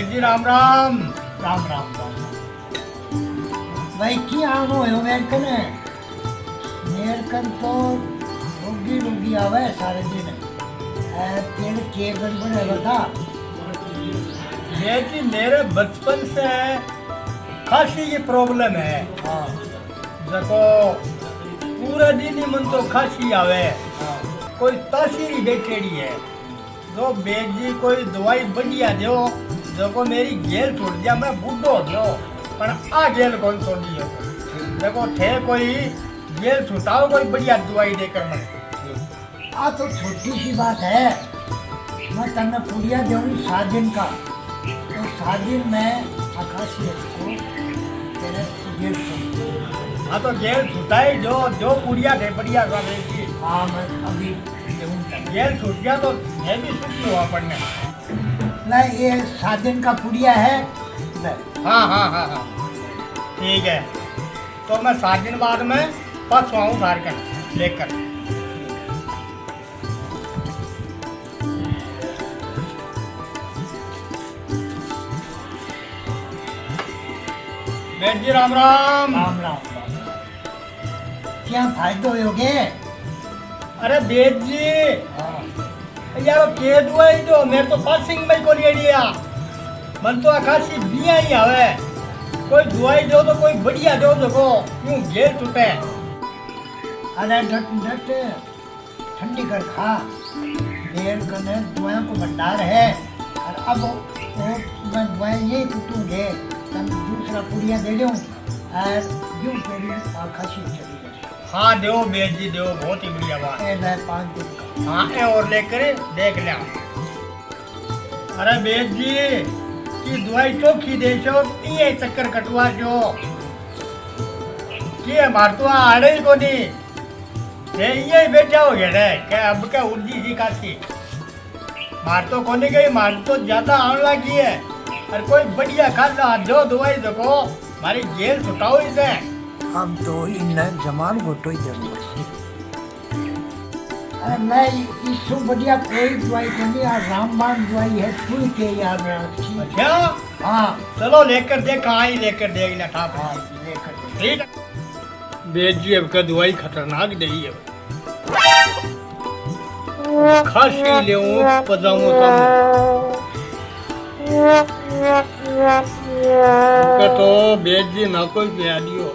बेट जी राम राम। राम राम राम भाई क्या हो मेरकन है मेरकन तो रोगी रोगी आवे सारे दिन तेरे के गड़बड़ बता। बेट जी मेरे बचपन से खांसी की प्रॉब्लम है। हाँ देखो पूरा दिन ही मन तो खांसी आवे, हाँ कोई तासीरी बैठेड़ी है। जो बेट जी कोई दवाई बढ़िया दो, देखो मेरी गेल छूट गया, मैं बूढ़ो हो गयो पर आ गेल कौन छोड़ी है। देखो थे कोई गेल छुटाओ, कोई बढ़िया दवाई देकर मैं। आ तो छोटी सी बात है। मैं तन्ने पुड़िया दूंगी 7 दिन का, तो 7 दिन में आकाशी को तेरे जेल से। हाँ तो गेल छुटाई जो पुड़िया थे बढ़िया था बेट जी। हाँ मैं अभी दूंगा। गेल छूट गया तो मैं भी सुखी हुआ पड़ने। नहीं ये 7 दिन का पुड़िया है। हाँ हाँ हाँ हाँ ठीक है, तो मैं 7 दिन बाद में परसों आऊँ घर कर लेकर। बेट जी राम राम। राम राम राम क्या फायदो होगे। अरे बेट जी हाँ यार के दुआई दो, मेरे तो पासिंग में को लिया मन तो आकाशी बिया ही आवे। कोई दवाई दो तो कोई बढ़िया दो, देखो क्यों गेल टूटे। अरे डट डट ठंडी कर खा। देर कने दवाइयों को भंडार है और अब वो मैं दवाई यही कुटूंगे तब दूसरा पुड़िया दे दूँ और यूँ तेरी आकाशी चली गई। हाँ दो बेट जी दो, बहुत ही बढ़िया बात। ए मैं 5 दिन का। हाँ ए और लेकर देख लिया। अरे बेट जी की दवाई चोखी दे छो, ये चक्कर कटवा जो कि मार तो आड़े ही को नहीं ये बैठा हो गया रे क्या अब क्या उर्जी जी काशी मार तो कोनी गई, मार तो ज्यादा आने लगी है। और कोई बढ़िया खासा जो दवाई देखो मारी जेल छुटाओ इसे। हम तो इन जमान घोटो ही जरूर। अरे मैं इससे बढ़िया कोई दवाई को नहीं, यार रामबाण दवाई है फूल के यार अच्छी। अच्छा हाँ चलो लेकर देख, कहाँ ही लेकर देख ना था। हाँ लेकर दे। ठीक है बेट जी अब का दवाई खतरनाक दही है। खांसी ले पजामो तो बेट जी ना कोई पिया दियो।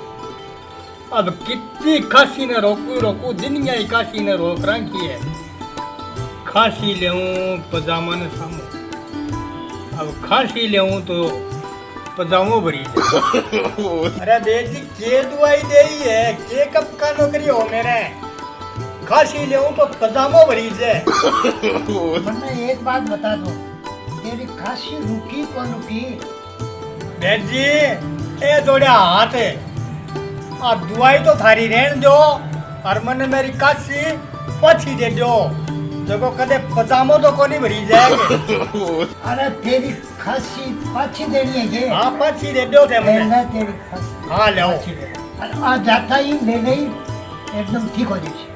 अब कितनी खांसी ने रोकू दुनिया ही खांसी ने रोक रखी है। खांसी ले पजामा ने सामो, अब खांसी ले तो पजामो भरी। अरे बेट जी के दवाई दे ही है, के कब का नौकरी हो मेरे। खांसी ले तो पजामो भरी से। मैं एक बात बता दो, तेरी खांसी रुकी कौन रुकी। बेट जी ए जोड़े हाथ है, अब दवाई तो थारी रहने दो और मन मेरी खांसी पछी दे दो, देखो कदे पजामो तो कोनी भरी जाएगी। अरे तेरी खांसी पाछी देनी है ये। हाँ पछी दे दो थे मैंने। मैं तेरी खांसी हाँ ले पाछी दे। और आज जाता ही ले गई एकदम ठीक हो जाएगी।